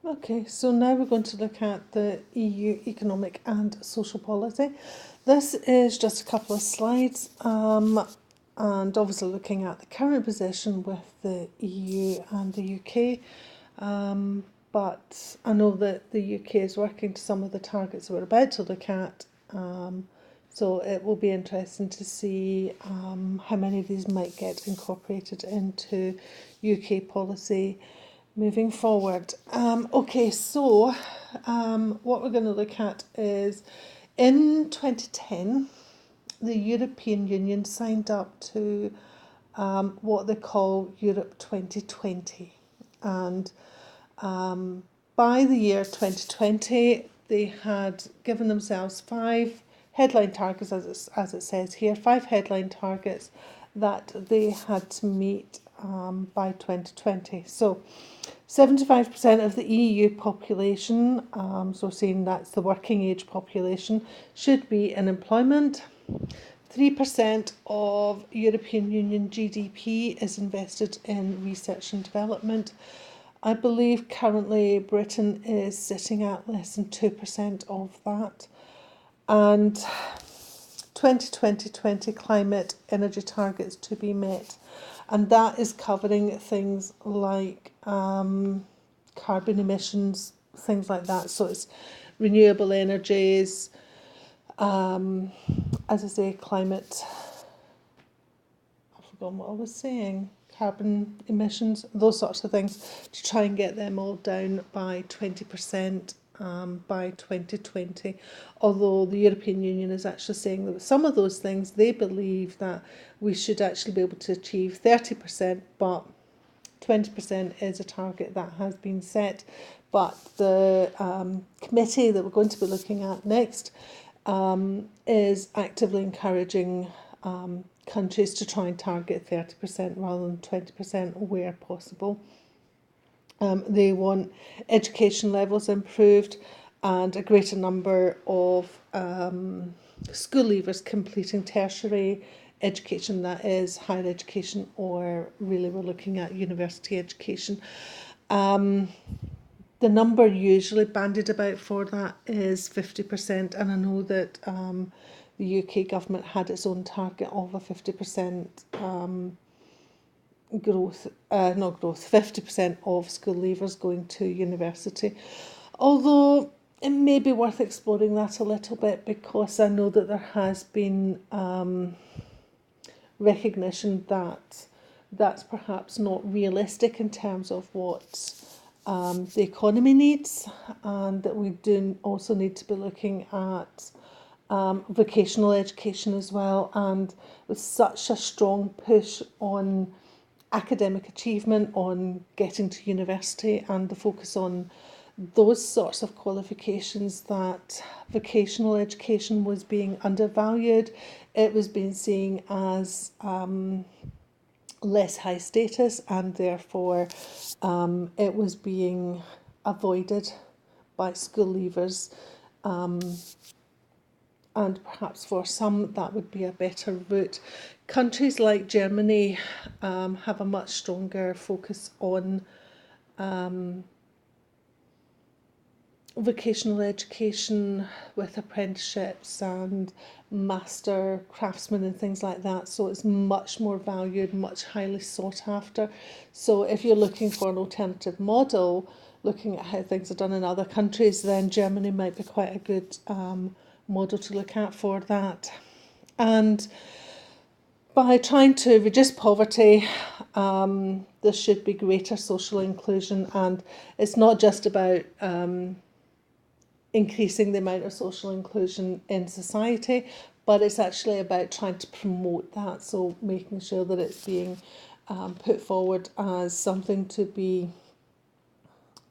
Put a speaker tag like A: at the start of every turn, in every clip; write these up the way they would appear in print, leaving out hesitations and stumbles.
A: Okay, so now we're going to look at the EU economic and social policy. This is just a couple of slides, and obviously looking at the current position with the EU and the UK. But I know that the UK is working to some of the targets we're about to look at. So it will be interesting to see how many of these might get incorporated into UK policy moving forward. What we're going to look at is in 2010, the European Union signed up to what they call Europe 2020. And by the year 2020, they had given themselves five headline targets, as it says here, five headline targets that they had to meet by 2020. So 75% of the EU population, so saying that's the working age population, should be in employment. 3% of European Union GDP is invested in research and development. I believe currently Britain is sitting at less than 2% of that. And 2020 climate energy targets to be met. And that is covering things like carbon emissions, things like that. So it's renewable energies, as I say, climate, I've forgotten what I was saying, carbon emissions, those sorts of things, to try and get them all down by 20% by 2020. Although the European Union is actually saying that with some of those things, they believe that we should actually be able to achieve 30%, but 20% is a target that has been set. But the committee that we're going to be looking at next is actively encouraging countries to try and target 30% rather than 20% where possible. They want education levels improved and a greater number of school leavers completing tertiary education, that is higher education, or really we're looking at university education. The number usually bandied about for that is 50%, and I know that the UK government had its own target of a 50% growth, 50% of school leavers going to university. Although it may be worth exploring that a little bit, because I know that there has been recognition that that's perhaps not realistic in terms of what the economy needs, and that we do also need to be looking at vocational education as well. And with such a strong push on academic achievement, on getting to university, and the focus on those sorts of qualifications, that vocational education was being undervalued. It was being seen as less high status, and therefore it was being avoided by school leavers. And perhaps for some that would be a better route. Countries like Germany have a much stronger focus on vocational education with apprenticeships and master craftsmen and things like that. So it's much more valued, much highly sought after. So if you're looking for an alternative model, looking at how things are done in other countries, then Germany might be quite a good model to look at for that. And by trying to reduce poverty, there should be greater social inclusion, and it's not just about increasing the amount of social inclusion in society, but it's actually about trying to promote that. So making sure that it's being put forward as something to be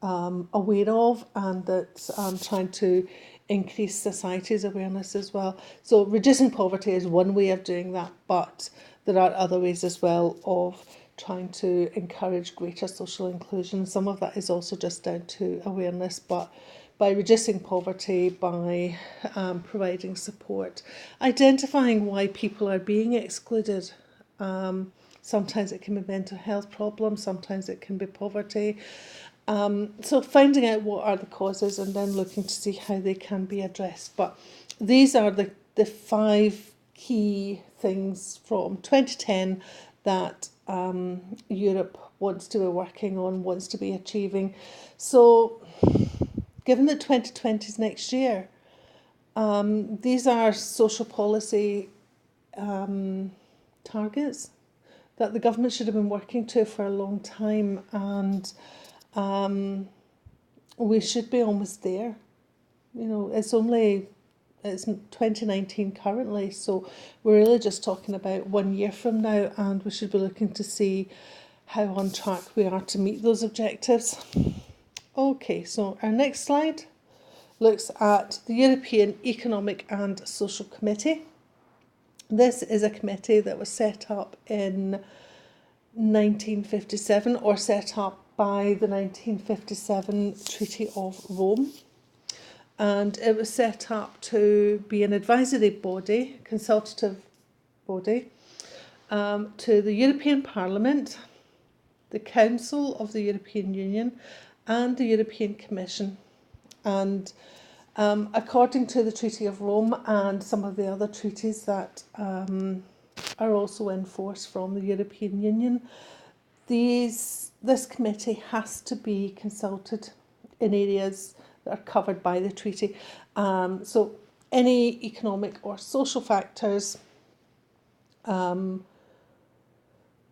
A: aware of, and that trying to increase society's awareness as well. So reducing poverty is one way of doing that, but there are other ways as well of trying to encourage greater social inclusion. Some of that is also just down to awareness, but by reducing poverty, by providing support, identifying why people are being excluded. Sometimes it can be mental health problems, sometimes it can be poverty, So finding out what are the causes and then looking to see how they can be addressed. But these are the 5 key things from 2010 that Europe wants to be working on, wants to be achieving. So given that 2020 is next year, these are social policy targets that the government should have been working to for a long time, and we should be almost there. You know, it's 2019 currently, so we're really just talking about 1 year from now, and we should be looking to see how on track we are to meet those objectives. Okay, so our next slide looks at the European Economic and Social Committee. This is a committee that was set up in 1957, or set up by the 1957 Treaty of Rome. And it was set up to be an advisory body, consultative body, to the European Parliament, the Council of the European Union, and the European Commission. And according to the Treaty of Rome and some of the other treaties that are also in force from the European Union, this committee has to be consulted in areas that are covered by the treaty. So any economic or social factors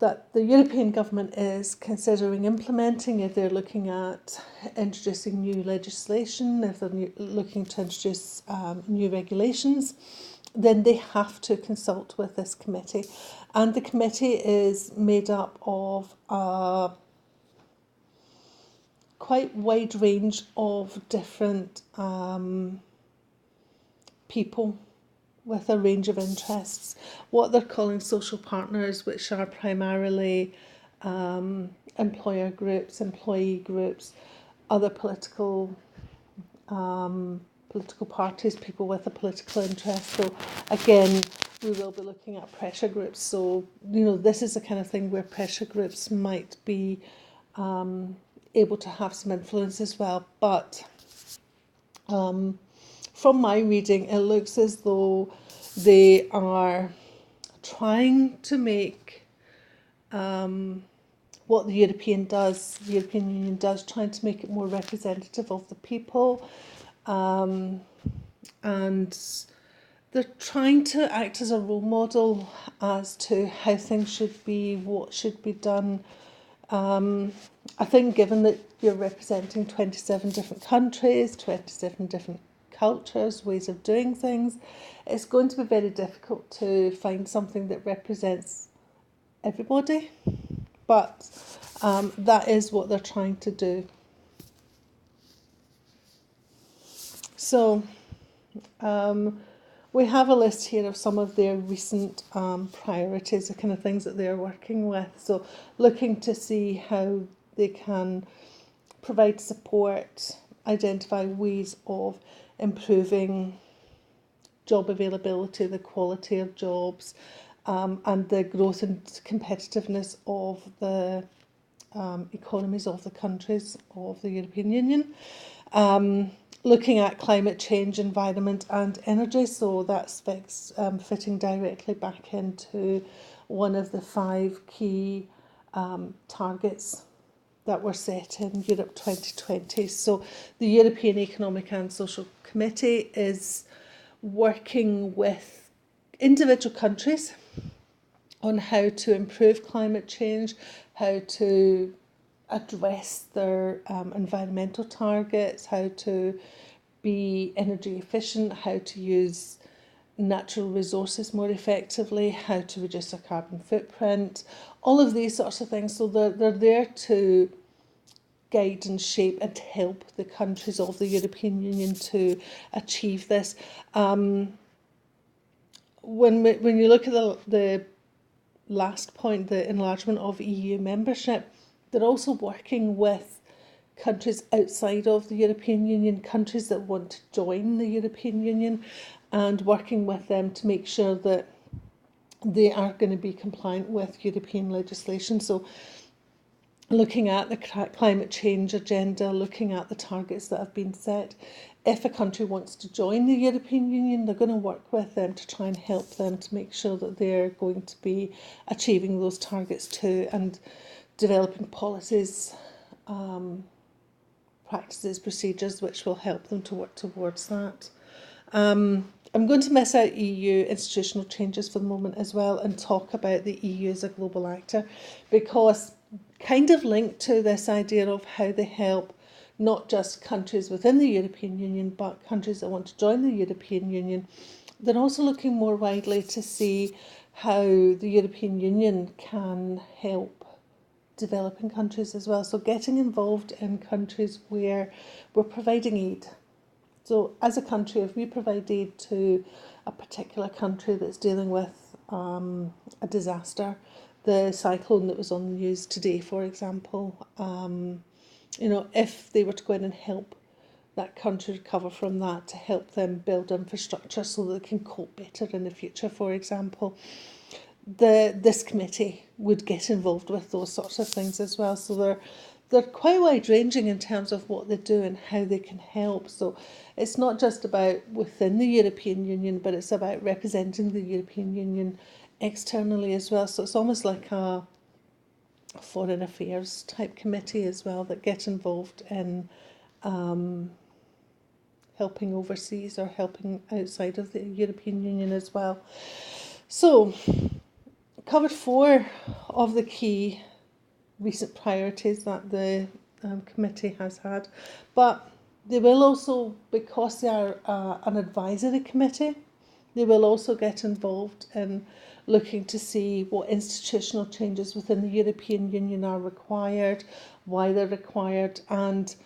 A: that the European government is considering implementing, if they're looking at introducing new legislation, if they're looking to introduce new regulations, then they have to consult with this committee. And the committee is made up of a quite wide range of different people with a range of interests. What they're calling social partners, which are primarily employer groups, employee groups, other political parties, people with a political interest. So again, we will be looking at pressure groups. So, you know, this is the kind of thing where pressure groups might be able to have some influence as well. But from my reading, it looks as though they are trying to make what the European Union does, trying to make it more representative of the people. And they're trying to act as a role model as to how things should be, what should be done. I think given that you're representing 27 different countries, 27 different cultures, ways of doing things, it's going to be very difficult to find something that represents everybody. But that is what they're trying to do. So we have a list here of some of their recent priorities, the kind of things that they're working with. So looking to see how they can provide support, identify ways of improving job availability, the quality of jobs, and the growth and competitiveness of the economies of the countries of the European Union. Looking at climate change, environment and energy, so that's fitting directly back into one of the 5 key targets that were set in Europe 2020. So the European Economic and Social Committee is working with individual countries on how to improve climate change, how to address their environmental targets, how to be energy efficient, how to use natural resources more effectively, how to reduce their carbon footprint, all of these sorts of things. So they're there to guide and shape and help the countries of the European Union to achieve this. When you look at the last point, the enlargement of EU membership, they're also working with countries outside of the European Union, countries that want to join the European Union, and working with them to make sure that they are going to be compliant with European legislation. So looking at the climate change agenda, looking at the targets that have been set. If a country wants to join the European Union, they're going to work with them to try and help them to make sure that they're going to be achieving those targets too, and developing policies, practices, procedures which will help them to work towards that. I'm going to miss out EU institutional changes for the moment as well and talk about the EU as a global actor, because kind of linked to this idea of how they help not just countries within the European Union but countries that want to join the European Union, they're also looking more widely to see how the European Union can help developing countries as well. So getting involved in countries where we're providing aid. So as a country, if we provide aid to a particular country that's dealing with a disaster, the cyclone that was on the news today, for example, if they were to go in and help that country recover from that, to help them build infrastructure so that they can cope better in the future, for example, this committee would get involved with those sorts of things as well. So they're quite wide ranging in terms of what they do and how they can help. So it's not just about within the European Union, but it's about representing the European Union externally as well. So it's almost like a foreign affairs type committee as well that get involved in helping overseas or helping outside of the European Union as well. So covered 4 of the key recent priorities that the committee has had, but they will also, because they are an advisory committee, they will also get involved in looking to see what institutional changes within the European Union are required, why they're required, and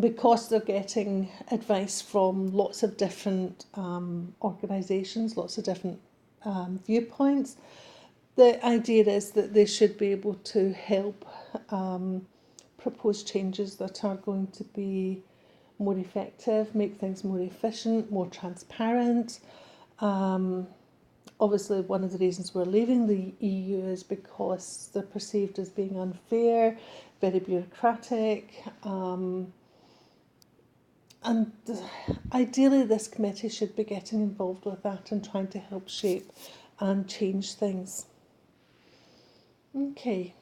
A: because they're getting advice from lots of different organisations, lots of different viewpoints, the idea is that they should be able to help propose changes that are going to be more effective, make things more efficient, more transparent. Obviously, one of the reasons we're leaving the EU is because they're perceived as being unfair, very bureaucratic, and ideally this committee should be getting involved with that and trying to help shape and change things. Okay.